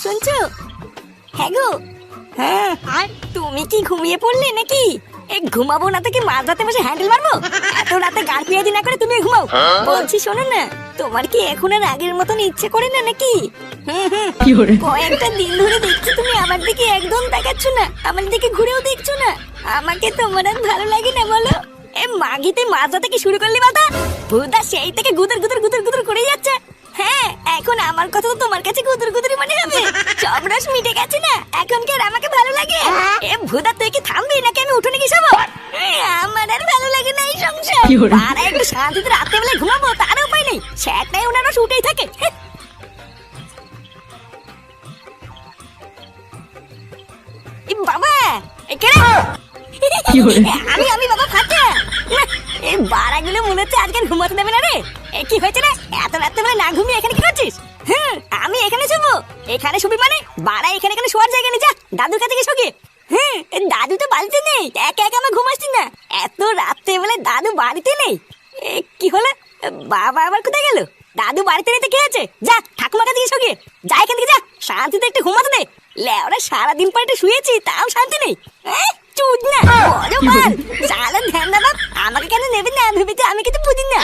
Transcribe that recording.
শুনছো? হ্যাঁ গো। হ্যাঁ, আর তুমি কি ঘুমিয়ে পড়লে নাকি? ঘুমাবো না থেকে মাঝরাতে বসে হ্যান্ডেল মারবো? এত রাতে গাড় পিয়াজি না করে তুমি ঘুমাও। বলছি শোনো না, তোমার কি এখন আর আগের মতন ইচ্ছে করে না নাকি? কয়েকটা দিন ধরে দেখছি তুমি আমার দিকে একদম তাকাচ্ছ না, আমার দিকে ঘুরেও দেখছো না। আমাকে তোমার আর ভালো লাগে না বলো? মাগিতে মাঝরাতে কি শুরু করলি বাতা? ভুদা সেই থেকে গুদর গুদর গুদর গুদর করে যাচ্ছে। হ্যাঁ, এখন আমার কথা তো তোমার কাছে গুদর গুদরি মনে হবে। সব রস মিটে গেছে না, এখন কি আর আমাকে ভালো লাগে? ভুদা তুই কি থামবি নাকি আমি উঠোনে কি সব? আমার আর ভালো লাগে না এই সংসার। আর একটু শান্তিতে রাতে বেলা ঘুমাবো তার উপায় নেই, সেটাই ওনার রস উঠেই থাকে। বাবা আমি আমি বাবা ফাটা। এই বাড়াগুলো মনে হচ্ছে আজকে ঘুমাতে দেবে না রে। কি হয়েছে রে, এত রাতে বেলা না ঘুমিয়ে এখানে কি করছিস? হ্যাঁ, আমি এখানে শুবো? এখানে শুবি মানে? বাড়া এখানে এখানে শোয়ার জায়গা নেই, যা দাদুর কাছে গিয়ে শুকি। হ্যাঁ, দাদু তো বাড়িতে নেই, একা একা আমার ঘুমাচ্ছি না। এত রাতে বেলা দাদু বাড়িতে নেই? কি হলো, বাবা আবার কোথায় গেল? দাদু বাড়িতে নেই তো কি আছে? যা ঠাকুমার কাছে গিয়ে শুকি, যা এখান থেকে যা, শান্তিতে একটু ঘুমাতে দে। লেওরা সারাদিন পর একটু শুয়েছি তাও শান্তি নেই। চুদ না বড় মাল, সারা ধ্যান না বাপ, আমাকে কেন নেবেন না ভেবেছি, আমি কিন্তু বুঝি না।